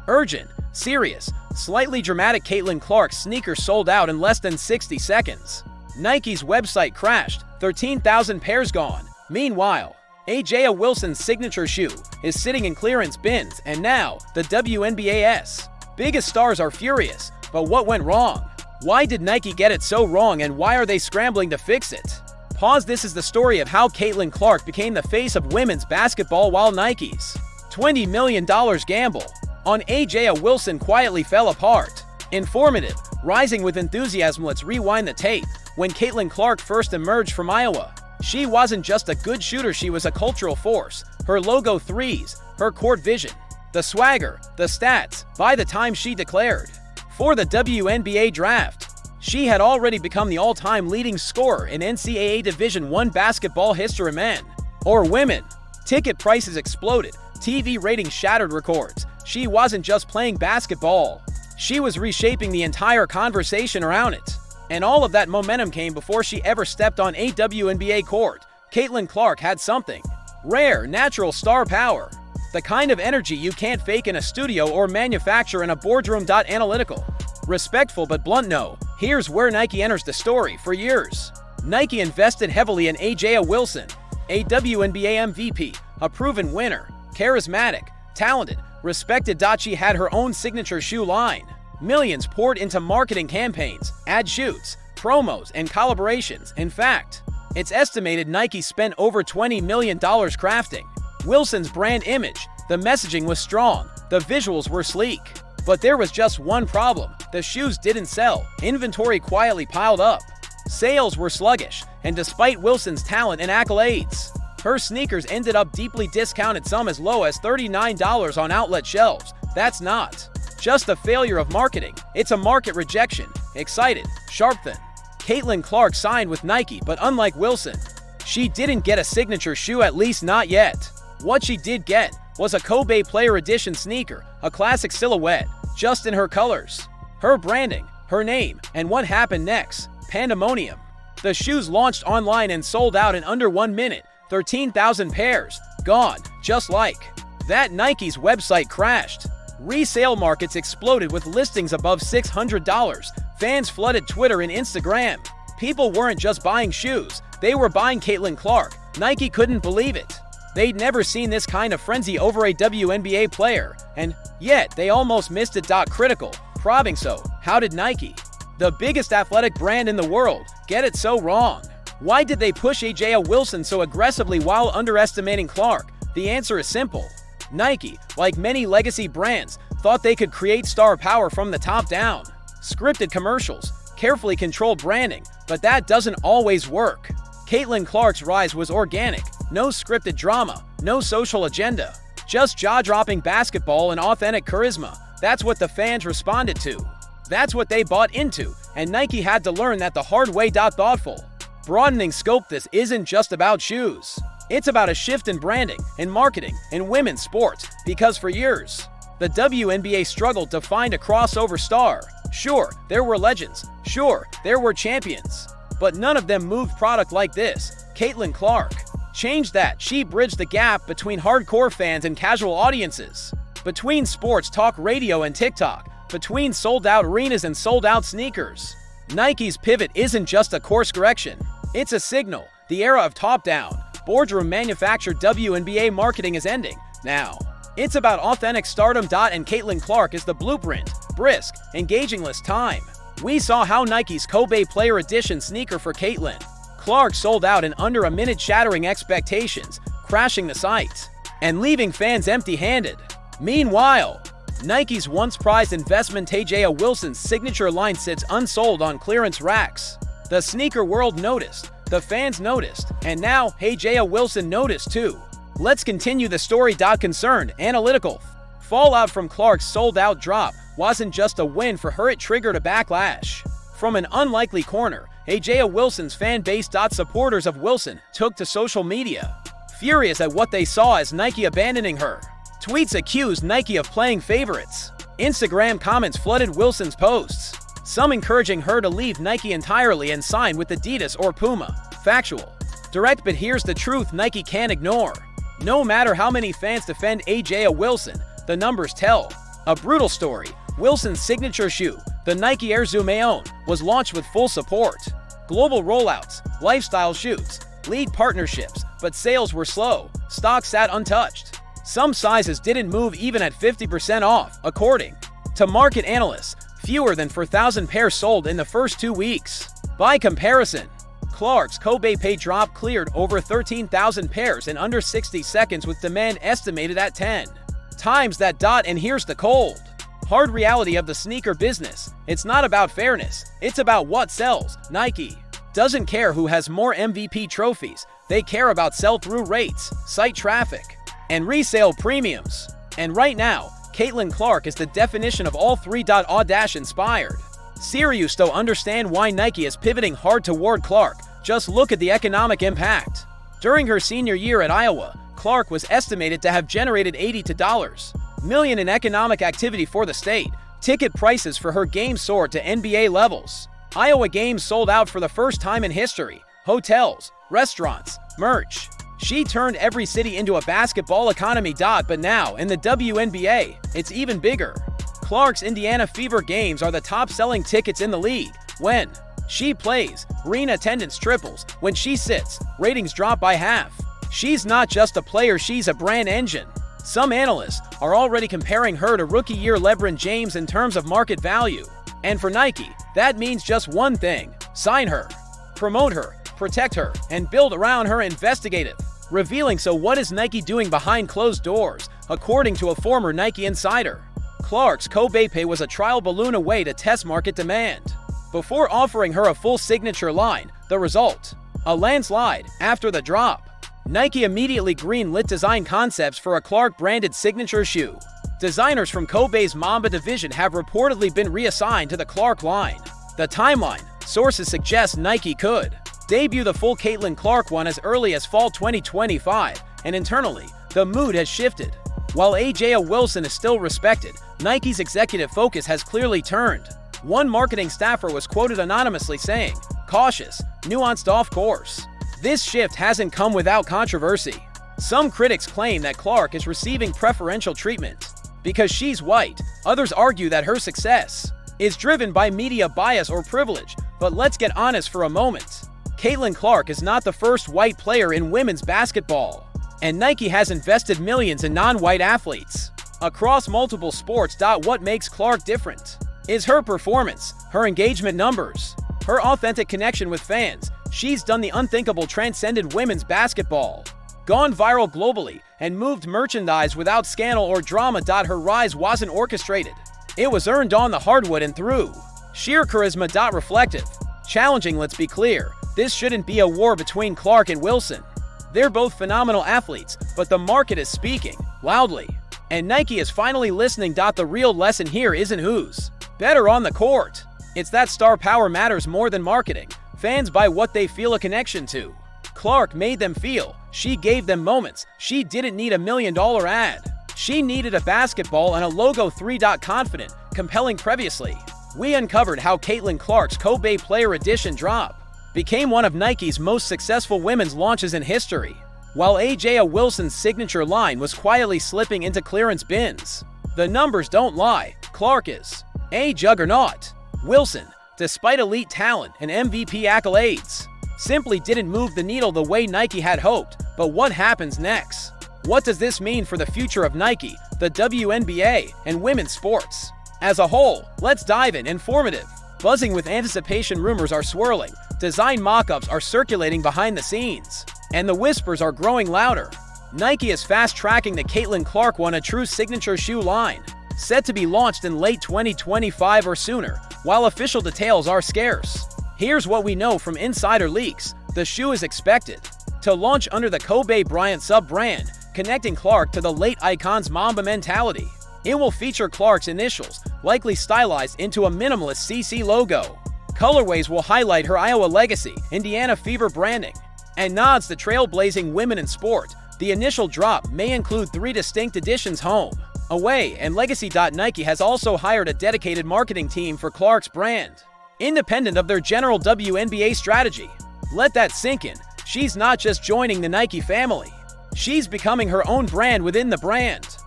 Urgent, serious, slightly dramatic. Caitlin Clark's sneakers sold out in less than 60 seconds. Nike's website crashed, 13,000 pairs gone. Meanwhile, A'ja Wilson's signature shoe is sitting in clearance bins, and now the WNBA's biggest stars are furious. But what went wrong? Why did Nike get it so wrong, and why are they scrambling to fix it? Pause. This is the story of how Caitlin Clark became the face of women's basketball while Nike's $20 million gamble on A'ja Wilson quietly fell apart. Informative, rising with enthusiasm. Let's rewind the tape. When Caitlin Clark first emerged from Iowa, she wasn't just a good shooter, she was a cultural force. Her logo threes, her court vision, the swagger, the stats. By the time she declared for the WNBA draft, she had already become the all-time leading scorer in NCAA Division I basketball history. Men or women, ticket prices exploded, TV ratings shattered records. She wasn't just playing basketball, she was reshaping the entire conversation around it. And all of that momentum came before she ever stepped on a WNBA court. Caitlin Clark had something rare, natural star power. The kind of energy you can't fake in a studio or manufacture in a boardroom. Analytical, respectful but blunt. No. Here's where Nike enters the story. For years, Nike invested heavily in A'ja Wilson, a WNBA MVP, a proven winner, charismatic, talented, respected. She had her own signature shoe line. Millions poured into marketing campaigns, ad shoots, promos, and collaborations. In fact, it's estimated Nike spent over $20 million crafting Wilson's brand image. The messaging was strong, the visuals were sleek. But there was just one problem: the shoes didn't sell. Inventory quietly piled up. Sales were sluggish, and despite Wilson's talent and accolades, her sneakers ended up deeply discounted, some as low as $39 on outlet shelves. That's not just a failure of marketing, it's a market rejection. Excited, sharp thin, Caitlin Clark signed with Nike, but unlike Wilson, she didn't get a signature shoe, at least not yet. What she did get was a Kobe Player Edition sneaker, a classic silhouette, just in her colors, her branding, her name. And what happened next? Pandemonium. The shoes launched online and sold out in under 1 minute, 13,000 pairs gone. Just like that, Nike's website crashed. Resale markets exploded with listings above $600. Fans flooded Twitter and Instagram. People weren't just buying shoes, they were buying Caitlin Clark. Nike couldn't believe it. They'd never seen this kind of frenzy over a WNBA player, and yet they almost missed it. Critical, probing. So, how did Nike, the biggest athletic brand in the world, get it so wrong? Why did they push A'ja Wilson so aggressively while underestimating Clark? The answer is simple. Nike, like many legacy brands, thought they could create star power from the top down. Scripted commercials, carefully controlled branding, but that doesn't always work. Caitlin Clark's rise was organic. No scripted drama, no social agenda, just jaw-dropping basketball and authentic charisma. That's what the fans responded to. That's what they bought into, and Nike had to learn that the hard way. Thoughtful, broadening scope. This isn't just about shoes. It's about a shift in branding and marketing in women's sports, because for years, the WNBA struggled to find a crossover star. Sure, there were legends. Sure, there were champions. But none of them moved product like this. Caitlin Clark changed that. She bridged the gap between hardcore fans and casual audiences, between sports talk radio and TikTok, between sold-out arenas and sold-out sneakers. Nike's pivot isn't just a course correction, it's a signal. The era of top-down, boardroom manufactured WNBA marketing is ending. Now, it's about authentic stardom. And Caitlin Clark is the blueprint. Brisk, engaging. Less time. We saw how Nike's Kobe Player Edition sneaker for Caitlin Clark sold out in under a minute, shattering expectations, crashing the site, and leaving fans empty-handed. Meanwhile, Nike's once prized investment A'ja Wilson's signature line sits unsold on clearance racks. The sneaker world noticed, the fans noticed, and now A'ja Wilson noticed too. Let's continue the story. Concerned, analytical. Fallout from Clark's sold-out drop wasn't just a win for her, it triggered a backlash. From an unlikely corner, A'ja Wilson's fan base. Supporters of Wilson took to social media, furious at what they saw as Nike abandoning her. Tweets accused Nike of playing favorites. Instagram comments flooded Wilson's posts, some encouraging her to leave Nike entirely and sign with Adidas or Puma. Factual, direct, but here's the truth Nike can't ignore. No matter how many fans defend A'ja Wilson, the numbers tell. A brutal story. Wilson's signature shoe, the Nike Air Zoom Aeon, was launched with full support. Global rollouts, lifestyle shoots, league partnerships, but sales were slow. Stock sat untouched. Some sizes didn't move even at 50% off, according to market analysts. Fewer than 4,000 pairs sold in the first 2 weeks. By comparison, Clark's Kobe Pay drop cleared over 13,000 pairs in under 60 seconds with demand estimated at 10 times that. And here's the cold, hard reality of the sneaker business. It's not about fairness, it's about what sells. Nike doesn't care who has more MVP trophies. They care about sell-through rates, site traffic, and resale premiums. And right now, Caitlin Clark is the definition of all three. Inspired. Serious though, understand why Nike is pivoting hard toward Clark. Just look at the economic impact. During her senior year at Iowa, Clark was estimated to have generated $80 million in economic activity for the state. Ticket prices for her games soared to NBA levels. Iowa games sold out for the first time in history. Hotels, restaurants, merch. She turned every city into a basketball economy. But now, in the WNBA, it's even bigger. Clark's Indiana Fever games are the top-selling tickets in the league. When she plays, arena attendance triples. When she sits, ratings drop by half. She's not just a player, she's a brand engine. Some analysts are already comparing her to rookie year LeBron James in terms of market value. And for Nike, that means just one thing: sign her, promote her, protect her, and build around her. Investigative. Revealing. So what is Nike doing behind closed doors? According to a former Nike insider, Clark's Kobe Pay was a trial balloon, a way to test market demand before offering her a full signature line. The result? A landslide. After the drop, Nike immediately greenlit design concepts for a Clark-branded signature shoe. Designers from Kobe's Mamba division have reportedly been reassigned to the Clark line. The timeline: sources suggest Nike could debut the full Caitlin Clark one as early as fall 2025, and internally, the mood has shifted. While AJ Wilson is still respected, Nike's executive focus has clearly turned. One marketing staffer was quoted anonymously saying, "Cautious, nuanced off course." This shift hasn't come without controversy. Some critics claim that Clark is receiving preferential treatment because she's white. Others argue that her success is driven by media bias or privilege. But let's get honest for a moment. Caitlin Clark is not the first white player in women's basketball, and Nike has invested millions in non-white athletes across multiple sports. What makes Clark different is her performance, her engagement numbers, her authentic connection with fans. She's done the unthinkable, transcended women's basketball, gone viral globally, and moved merchandise without scandal or drama. Her rise wasn't orchestrated. It was earned on the hardwood and through sheer charisma. Reflective. Challenging. Let's be clear, this shouldn't be a war between Clark and Wilson. They're both phenomenal athletes, but the market is speaking loudly, and Nike is finally listening. The real lesson here isn't who's better on the court. It's that star power matters more than marketing. Fans buy what they feel a connection to. Clark made them feel. She gave them moments. She didn't need $1 million ad. She needed a basketball and a logo. Confident, compelling. Previously, we uncovered how Caitlin Clark's Kobe Player Edition drop became one of Nike's most successful women's launches in history, while AJ Wilson's signature line was quietly slipping into clearance bins. The numbers don't lie. Clark is a juggernaut. Wilson, despite elite talent and MVP accolades, simply didn't move the needle the way Nike had hoped. But what happens next? What does this mean for the future of Nike, the WNBA, and women's sports as a whole? Let's dive in. Informative. Buzzing with anticipation, rumors are swirling, design mock-ups are circulating behind the scenes, and the whispers are growing louder. Nike is fast-tracking the Caitlin Clark one, a true signature shoe line, set to be launched in late 2025 or sooner. While official details are scarce, here's what we know from insider leaks. The shoe is expected to launch under the Kobe Bryant sub-brand, connecting Clark to the late icon's Mamba mentality. It will feature Clark's initials, likely stylized into a minimalist CC logo. Colorways will highlight her Iowa legacy, Indiana Fever branding, and nods to trailblazing women in sport. The initial drop may include 3 distinct editions: home, away, and legacy. Nike has also hired a dedicated marketing team for Clark's brand, independent of their general WNBA strategy. Let that sink in. She's not just joining the Nike family, she's becoming her own brand within the brand.